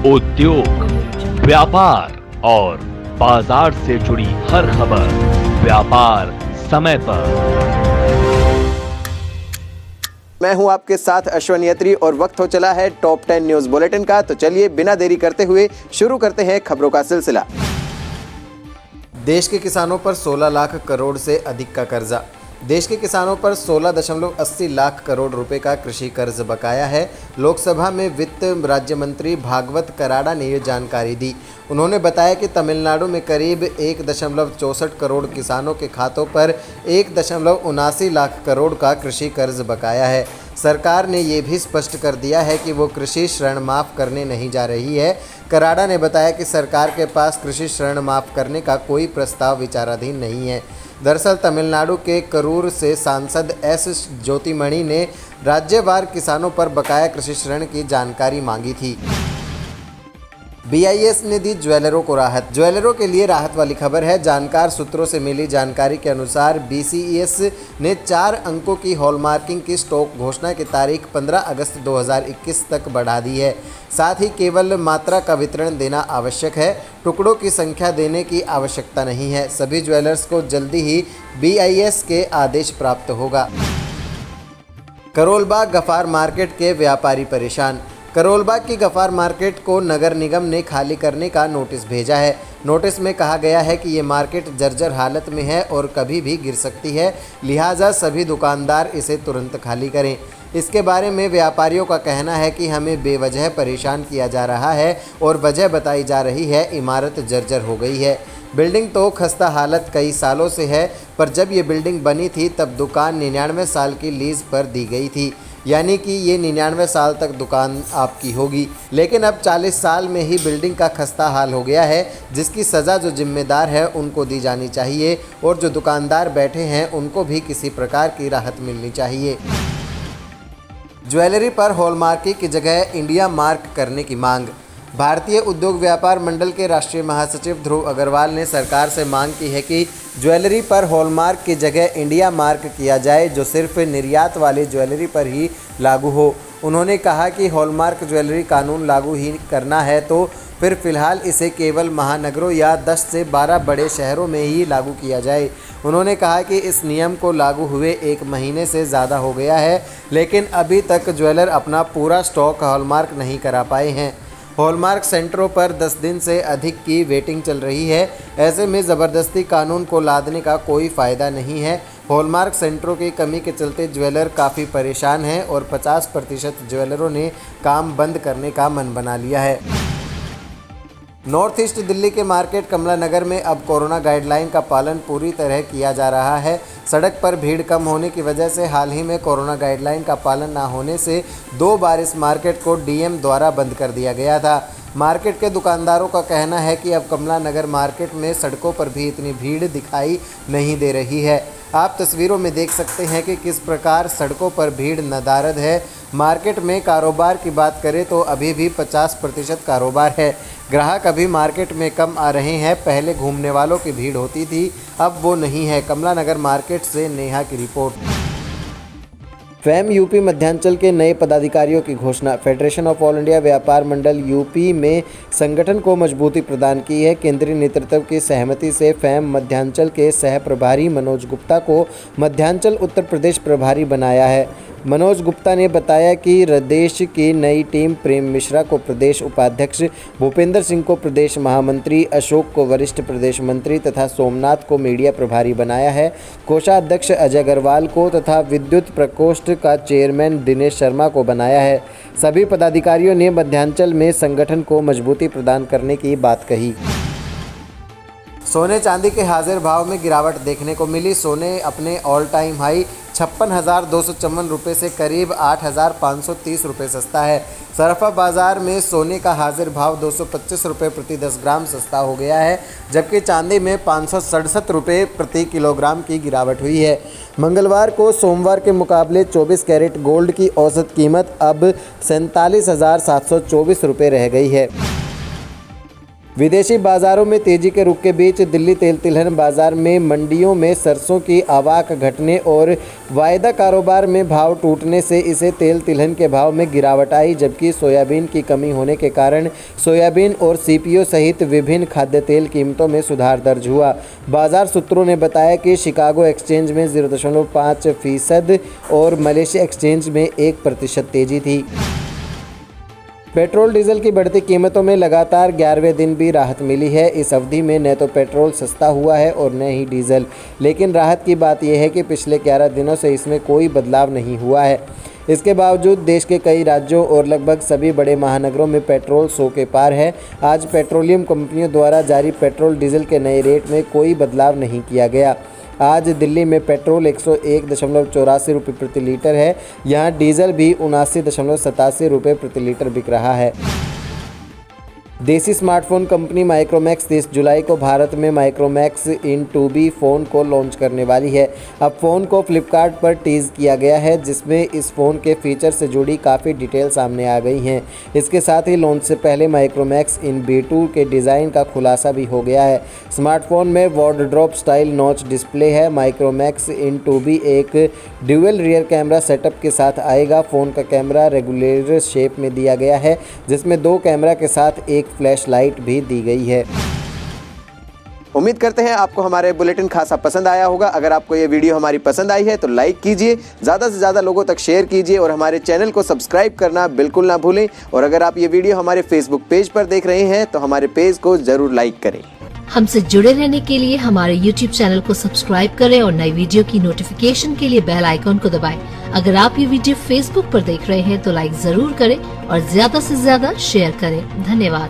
उद्योग, व्यापार और बाजार से जुड़ी हर खबर व्यापार समय पर। मैं हूं आपके साथ अश्विन यात्री और वक्त हो चला है टॉप 10 न्यूज बुलेटिन का। तो चलिए बिना देरी करते हुए शुरू करते हैं खबरों का सिलसिला। देश के किसानों पर 16 लाख करोड़ से अधिक का कर्जा। देश के किसानों पर 16.80 लाख करोड़ रुपए का कृषि कर्ज बकाया है। लोकसभा में वित्त राज्य मंत्री भागवत कराड़ा ने ये जानकारी दी। उन्होंने बताया कि तमिलनाडु में करीब 1.64 करोड़ किसानों के खातों पर 1.79 लाख करोड़ का कृषि कर्ज बकाया है। सरकार ने ये भी स्पष्ट कर दिया है कि वो कृषि ऋण माफ़ करने नहीं जा रही है। कराड़ा ने बताया कि सरकार के पास कृषि ऋण माफ़ करने का कोई प्रस्ताव विचाराधीन नहीं है। दरअसल तमिलनाडु के करूर से सांसद एस ज्योतिमणि ने राज्यवार किसानों पर बकाया कृषि ऋण की जानकारी मांगी थी। BIS ने दी ज्वेलरों को राहत। ज्वेलरों के लिए राहत वाली खबर है। जानकार सूत्रों से मिली जानकारी के अनुसार BCES ने 4 अंकों की हॉलमार्किंग की स्टॉक घोषणा की तारीख 15 अगस्त 2021 तक बढ़ा दी है। साथ ही केवल मात्रा का वितरण देना आवश्यक है, टुकड़ों की संख्या देने की आवश्यकता नहीं है। सभी ज्वेलर्स को जल्दी ही BIS के आदेश प्राप्त होगा। करोलबाग गफार मार्केट के व्यापारी परेशान। करोलबाग की गफार मार्केट को नगर निगम ने खाली करने का नोटिस भेजा है। नोटिस में कहा गया है कि ये मार्केट जर्जर हालत में है और कभी भी गिर सकती है, लिहाजा सभी दुकानदार इसे तुरंत खाली करें। इसके बारे में व्यापारियों का कहना है कि हमें बेवजह परेशान किया जा रहा है और वजह बताई जा रही है इमारत जर्जर हो गई है। बिल्डिंग तो खस्ता हालत कई सालों से है, पर जब ये बिल्डिंग बनी थी तब दुकान 99 साल की लीज पर दी गई थी, यानी कि ये 99 साल तक दुकान आपकी होगी। लेकिन अब 40 साल में ही बिल्डिंग का खस्ता हाल हो गया है, जिसकी सज़ा जो जिम्मेदार है उनको दी जानी चाहिए और जो दुकानदार बैठे हैं उनको भी किसी प्रकार की राहत मिलनी चाहिए। ज्वेलरी पर हॉलमार्किंग की जगह इंडिया मार्क करने की मांग। भारतीय उद्योग व्यापार मंडल के राष्ट्रीय महासचिव ध्रुव अग्रवाल ने सरकार से मांग की है कि ज्वेलरी पर हॉलमार्क की जगह इंडिया मार्क किया जाए, जो सिर्फ निर्यात वाली ज्वेलरी पर ही लागू हो। उन्होंने कहा कि हॉलमार्क ज्वेलरी कानून लागू ही करना है तो फिर फिलहाल इसे केवल महानगरों या 10 से 12 बड़े शहरों में ही लागू किया जाए। उन्होंने कहा कि इस नियम को लागू हुए 1 महीने से ज़्यादा हो गया है, लेकिन अभी तक ज्वेलर अपना पूरा स्टॉक हॉलमार्क नहीं करा पाए हैं। हॉलमार्क सेंटरों पर 10 दिन से अधिक की वेटिंग चल रही है। ऐसे में ज़बरदस्ती कानून को लादने का कोई फ़ायदा नहीं है। हॉलमार्क सेंटरों की कमी के चलते ज्वेलर काफ़ी परेशान हैं और 50% ज्वेलरों ने काम बंद करने का मन बना लिया है। नॉर्थ ईस्ट दिल्ली के मार्केट कमला नगर में अब कोरोना गाइडलाइन का पालन पूरी तरह किया जा रहा है। सड़क पर भीड़ कम होने की वजह से हाल ही में कोरोना गाइडलाइन का पालन न होने से 2 बार इस मार्केट को DM द्वारा बंद कर दिया गया था। मार्केट के दुकानदारों का कहना है कि अब कमला नगर मार्केट में सड़कों पर भी इतनी भीड़ दिखाई नहीं दे रही है। आप तस्वीरों में देख सकते हैं कि किस प्रकार सड़कों पर भीड़ नदारद है। मार्केट में कारोबार की बात करें तो अभी भी 50% कारोबार है। ग्राहक अभी मार्केट में कम आ रहे हैं। पहले घूमने वालों की भीड़ होती थी, अब वो नहीं है। कमला नगर मार्केट से नेहा की रिपोर्ट। फैम UP मध्यांचल के नए पदाधिकारियों की घोषणा। फेडरेशन ऑफ ऑल इंडिया व्यापार मंडल UP में संगठन को मजबूती प्रदान की है। केंद्रीय नेतृत्व की सहमति से फैम मध्यांचल के सह प्रभारी मनोज गुप्ता को मध्यांचल उत्तर प्रदेश प्रभारी बनाया है। मनोज गुप्ता ने बताया कि प्रदेश की नई टीम प्रेम मिश्रा को प्रदेश उपाध्यक्ष, भूपेंद्र सिंह को प्रदेश महामंत्री, अशोक को वरिष्ठ प्रदेश मंत्री तथा सोमनाथ को मीडिया प्रभारी बनाया है। कोषाध्यक्ष अजय अग्रवाल को तथा विद्युत प्रकोष्ठ का चेयरमैन दिनेश शर्मा को बनाया है। सभी पदाधिकारियों ने मध्यांचल में संगठन को मजबूती प्रदान करने की बात कही। सोने चांदी के हाजिर भाव में गिरावट देखने को मिली। सोने अपने ऑल टाइम हाई 56,254 रुपये से करीब 8,530 रुपये सस्ता है। सरफा बाजार में सोने का हाजिर भाव 225 रुपये प्रति 10 ग्राम सस्ता हो गया है, जबकि चांदी में 567 रुपये प्रति किलोग्राम की गिरावट हुई है। मंगलवार को सोमवार के मुकाबले 24 कैरेट गोल्ड की औसत कीमत अब 47,724 रुपये रह गई है। विदेशी बाजारों में तेजी के रुख के बीच दिल्ली तेल तिलहन बाजार में मंडियों में सरसों की आवक घटने और वायदा कारोबार में भाव टूटने से इसे तेल तिलहन के भाव में गिरावट आई, जबकि सोयाबीन की कमी होने के कारण सोयाबीन और सीपीओ सहित विभिन्न खाद्य तेल कीमतों में सुधार दर्ज हुआ। बाजार सूत्रों ने बताया कि शिकागो एक्सचेंज में 0.5% और मलेशिया एक्सचेंज में 1% तेजी थी। पेट्रोल डीजल की बढ़ती कीमतों में लगातार 11वें दिन भी राहत मिली है। इस अवधि में न तो पेट्रोल सस्ता हुआ है और न ही डीजल, लेकिन राहत की बात यह है कि पिछले 11 दिनों से इसमें कोई बदलाव नहीं हुआ है। इसके बावजूद देश के कई राज्यों और लगभग सभी बड़े महानगरों में पेट्रोल 100 के पार है। आज पेट्रोलियम कंपनियों द्वारा जारी पेट्रोल डीजल के नए रेट में कोई बदलाव नहीं किया गया। आज दिल्ली में पेट्रोल 101.84 रुपये प्रति लीटर है। यहाँ डीजल भी 79.87 रुपये प्रति लीटर बिक रहा है। देसी स्मार्टफोन कंपनी माइक्रोमैक्स 30 जुलाई को भारत में माइक्रोमैक्स इन 2B फ़ोन को लॉन्च करने वाली है। अब फ़ोन को फ्लिपकार्ट पर टीज़ किया गया है, जिसमें इस फ़ोन के फीचर से जुड़ी काफ़ी डिटेल सामने आ गई हैं। इसके साथ ही लॉन्च से पहले माइक्रोमैक्स इन B2 के डिज़ाइन का खुलासा भी हो गया है। स्मार्टफोन में वार्डरोब स्टाइल नॉच डिस्प्ले है। माइक्रोमैक्स इन 2B एक ड्यूअल रियर कैमरा सेटअप के साथ आएगा। फ़ोन का कैमरा रेगुलर शेप में दिया गया है, जिसमें 2 कैमरा के साथ एक फ्लैश लाइट भी दी गई है। उम्मीद करते हैं आपको हमारे बुलेटिन खासा पसंद आया होगा। अगर आपको ये वीडियो हमारी पसंद आई है तो लाइक कीजिए, ज़्यादा से ज़्यादा लोगों तक शेयर कीजिए और हमारे चैनल को सब्सक्राइब करना बिल्कुल ना भूलें। और अगर आप ये वीडियो हमारे फेसबुक पेज पर देख रहे हैं तो हमारे पेज को जरूर लाइक करें। हमसे जुड़े रहने के लिए हमारे YouTube चैनल को सब्सक्राइब करें और नई वीडियो की नोटिफिकेशन के लिए बेल आइकॉन को दबाएं। अगर आप ये वीडियो Facebook पर देख रहे हैं तो लाइक जरूर करें और ज्यादा से ज्यादा शेयर करें। धन्यवाद।